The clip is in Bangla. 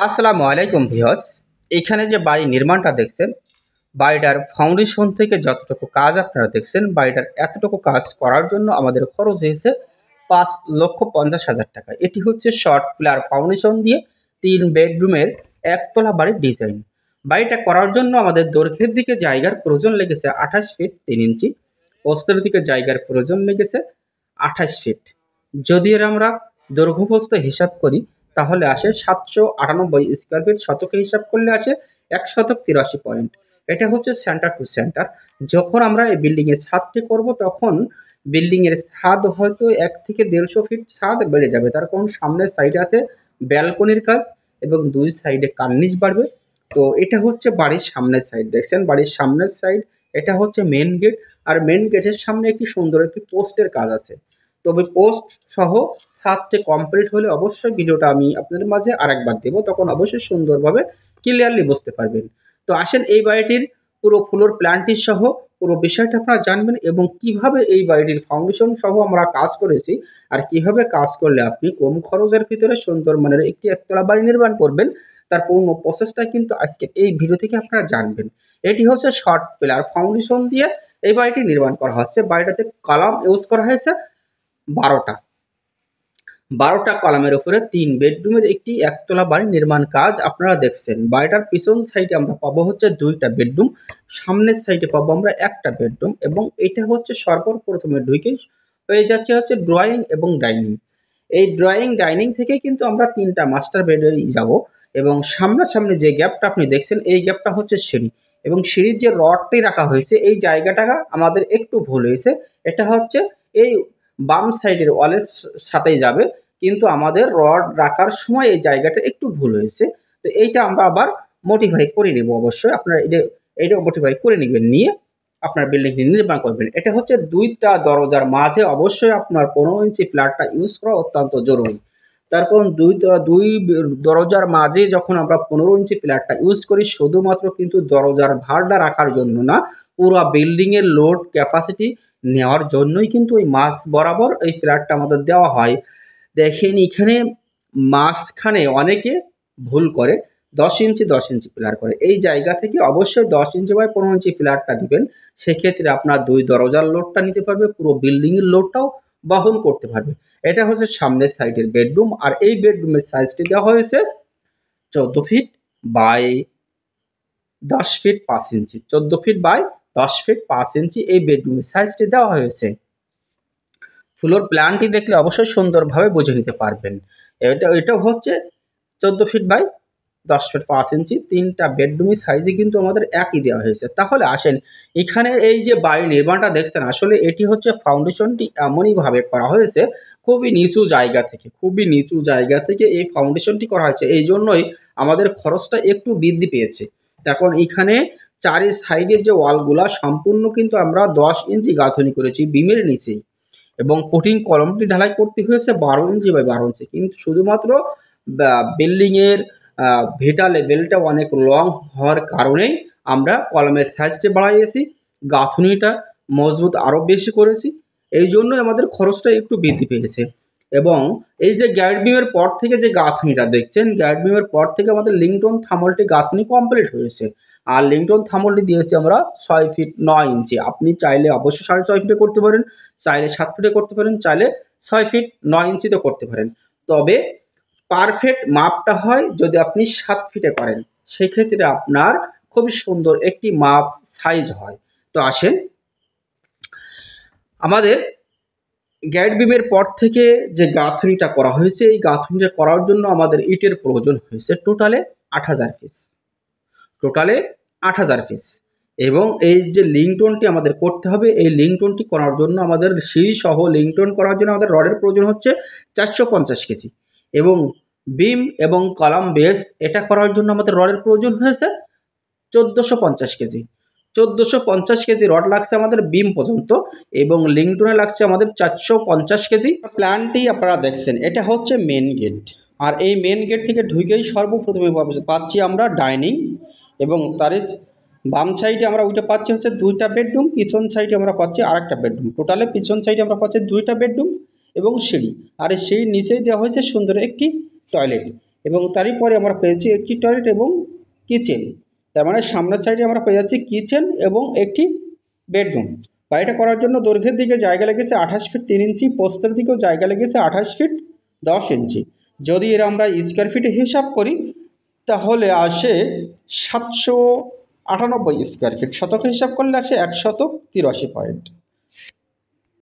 আসসালামু আলাইকুম ভিউয়ার্স। এখানে যে বাড়ি নির্মাণটা দেখছেন, বাড়িটার ফাউন্ডেশন থেকে যতটুকু কাজ আপনারা দেখছেন, বাড়িটার এতটুকু কাজ করার জন্য আমাদের খরচ হয়েছে 5,50,000 টাকা। এটি হচ্ছে শর্ট পিলার ফাউন্ডেশন দিয়ে 3 বেডরুমের একতলা বাড়ির ডিজাইন। বাড়িটা করার জন্য আমাদের দৈর্ঘ্যের দিকে জায়গার প্রয়োজন লেগেছে 28 ফিট 3 ইঞ্চি, প্রস্থের দিকে জায়গার প্রয়োজন লেগেছে 28 ফিট। যদি এর আমরা দৈর্ঘ্য প্রস্থ হিসাব করি তাহলে আসে 798 স্কোয়ার ফিট, শতকে হিসাব করলে আসে 1 শতক 83 পয়েন্ট। এটা হচ্ছে সেন্টার টু সেন্টার। যখন আমরা এই বিল্ডিং এর ছাদটি করব তখন বিল্ডিং এর ছাদ হয়তো 1 থেকে 150 ফিট ছাদ বেড়ে যাবে, তার কারণ সামনের সাইডে আছে ব্যালকনির কাজ এবং 2 সাইডে কার্নিশ বাড়বে। তো এটা হচ্ছে বাড়ির সামনের সাইড, দেখছেন বাড়ির সামনের সাইড। এটা হচ্ছে মেন গেট, আর মেন গেটের সামনে একটি সুন্দর একটি পোস্টের কাজ আছে। তবে পোস্ট সহ ছাদটি কমপ্লিট হলে অবশ্যই ভিডিওটা আমি আপনাদের মাঝে আরেকবার দেবো, তখন অবশ্যই সুন্দরভাবে ক্লিয়ারলি বুঝতে পারবেন। তো আসেন এই বাড়িটির পুরো ফ্লোর প্ল্যানটি সহ পুরো বিষয়টা আপনারা জানবেন এবং কিভাবে এই বাড়িটির ফাউন্ডেশন সহ আমরা কাজ করেছি আর কিভাবে কাজ করলে আপনি কম খরচের ভিতরে সুন্দর মানের একটি একতলা বাড়ি নির্মাণ করবেন, তার পূর্ণ প্রসেসটা কিন্তু আজকে এই ভিডিও থেকে আপনারা জানবেন। এটি হচ্ছে শর্ট পিলার ফাউন্ডেশন দিয়ে এই বাড়িটি নির্মাণ করা হচ্ছে। বাড়িটাতে কলাম ইউজ করা হয়েছে 12টা কলামের উপরে 3 বেডরুমের একটি একতলা বাড়ি নির্মাণ কাজ আপনারা দেখছেন। বাড়িটার পিছন সাইডে আমরা পাবো হচ্ছে 2টা বেডরুম, সামনের সাইডে পাবো আমরা একটা বেডরুম, এবং এটা হচ্ছে সর্বপ্রথমে ঢুকে হয়ে যাচ্ছে হচ্ছে ড্রয়িং এবং ডাইনিং। এই ড্রয়িং ডাইনিং থেকে কিন্তু আমরা 3টা মাস্টার বেডে যাব, এবং সামনাসামনি যে গ্যাপটা আপনি দেখছেন এই গ্যাপটা হচ্ছে সিঁড়ি, এবং সিঁড়ির যে রডটি রাখা হয়েছে এই জায়গাটা আমাদের একটু ভুল হয়েছে। এটা হচ্ছে এই বাম সাইডের ওয়ালের সাথেই যাবে, কিন্তু আমাদের রড রাখার সময় এই জায়গাটা একটু ভুল হয়েছে। তো এইটা আমরা আবার মডিফাই করে নেব। অবশ্যই আপনারা এটা মডিফাই করে নেবেন, নিয়ে আপনার বিল্ডিংটি নির্মাণ করবেন। এটা হচ্ছে 2টা দরজার মাঝে অবশ্যই আপনার 15 ইঞ্চি প্লাটটা ইউজ করা অত্যন্ত জরুরি। তারপর দুই দরজার মাঝে যখন আমরা 15 ইঞ্চি প্লাটটা ইউজ করি শুধুমাত্র কিন্তু দরজার ভারটা রাখার জন্য না, পুরো বিল্ডিং এর লোড ক্যাপাসিটি নেওয়ার জন্যই কিন্তু ওই মাঝ বরাবর এই প্লাটটা আমাদের দেওয়া হয়। দেখেন এখানে মাঝখানে অনেকে ভুল করে 10 ইঞ্চি পিলার করে, এই জায়গা থেকে অবশ্যই 10 ইঞ্চি বাই 15 ইঞ্চি পিলারটা দিবেন। সেক্ষেত্রে আপনার 2 দরজার লোডটা নিতে পারবে, পুরো বিল্ডিং এর লোডটাও বহন করতে পারবে। এটা হচ্ছে সামনের সাইডের বেডরুম, আর এই বেডরুমের সাইজটি দেওয়া হয়েছে 14 feet by 10 feet 5 inch. 14 feet by 10 feet 5 inch এই বেডরুমের সাইজটি দেওয়া হয়েছে। ফ্লোর প্ল্যানটি দেখলে অবশ্যই সুন্দরভাবে বুঝে নিতে পারবেন। এটা হচ্ছে 14 ফিট বাই 10 ফিট 5 ইঞ্চি, 3টা বেডরুমের সাইজে কিন্তু আমাদের একই দেওয়া হয়েছে। তাহলে আসেন এখানে এই যে বাড়ি নির্মাণটা দেখছেন, আসলে এটি হচ্ছে ফাউন্ডেশনটি এমনই ভাবে করা হয়েছে, খুবই নিচু জায়গা থেকে এই ফাউন্ডেশনটি করা হয়েছে। এই জন্যই আমাদের খরচটা একটু বৃদ্ধি পেয়েছে। এখন এখানে চারি সাইডের যে ওয়ালগুলা সম্পূর্ণ কিন্তু আমরা 10 ইঞ্চি গাঁথনি করেছি বিমের নিচেই, এবং কোটিং কলমটি ঢালাই করতে হয়েছে 12 ইঞ্চি বাই 12 ইঞ্চি। কিন্তু শুধুমাত্র বিল্ডিং এর ভিটা লেভেলটা অনেক লং হওয়ার কারণেই আমরা কলমের সাইজটি বাড়াইয়েছি, গাঁথনিটা মজবুত আরো বেশি করেছি। এই জন্যই আমাদের খরচটা একটু বৃদ্ধি পেয়েছে। এবং এই যে গ্যাড বিমের পর থেকে যে গাঁথনিটা দেখছেন, গ্যাড বিমের পর থেকে আমাদের লিংটন থামলটি গাঁথনি কমপ্লিট হয়েছে। আর লিংটন থামলটি দিয়েছি আমরা 6 ফিট 9 ইঞ্চি। আপনি চাইলে অবশ্যই 6.5 ফিটে করতে পারেন, চাইলে 7 ফিটে করতে পারেন, চাইলে 6 ফিট 9 ইঞ্চিতে করতে পারেন। তবে পারফেক্ট মাপটা হয় যদি আপনি 7 ফিটে করেন, সেক্ষেত্রে আপনার খুবই সুন্দর একটি মাপ সাইজ হয়। তো আসেন আমাদের গ্যাড বিমের পর থেকে যে গাঁথনিটা করা হয়েছে, এই গাঁথনিটা করার জন্য আমাদের ইটের প্রয়োজন হয়েছে টোটালে 8,000 পিস, টোটালে 8,000 পিস। এবং এই যে লিংটনটি আমাদের করতে হবে, এই লিংটনটি করার জন্য আমাদের সিঁড়ি সহ লিংটন করার জন্য আমাদের রডের প্রয়োজন হচ্ছে 450 কেজি, এবং বিম এবং কলাম বেস এটা করার জন্য আমাদের রডের প্রয়োজন হয়েছে 1450 কেজি। 1450 কেজি রড লাগছে আমাদের বিম পর্যন্ত, এবং লিংটনে লাগছে আমাদের 450 কেজি। প্ল্যানটি আপনারা দেখছেন, এটা হচ্ছে মেন গেট, আর এই মেন গেট থেকে ঢুকেই সর্বপ্রথমে পাচ্ছি আমরা ডাইনিং, এবং তার বাম সাইডে আমরা ওইটা পাচ্ছি হচ্ছে 2টা বেডরুম, পিছন সাইডে আমরা পাচ্ছি আরেকটা বেডরুম। টোটালে পিছন সাইডে আমরা পাচ্ছি 2টা বেডরুম এবং সিঁড়ি, আর সেই নিচেই দেওয়া হয়েছে সুন্দর একটি টয়লেট। এবং তারই পরে আমরা পেয়েছি একটি টয়লেট এবং কিচেন। তার মানে সামনের সাইডে আমরা পেয়ে যাচ্ছি কিচেন এবং একটি বেডরুম। বাড়িটা করার জন্য দৈর্ঘ্যের দিকে জায়গা লেগেছে 28 ফিট 3 ইঞ্চি, প্রস্থের দিকেও জায়গা লেগেছে 28 ফিট 10 ইঞ্চি। যদি এর আমরা স্কোয়ার ফিটে হিসাব করি তাহলে আসে 798 স্কোয়ার ফিট, শতকে হিসাব করলে আসে 183 পয়েন্ট।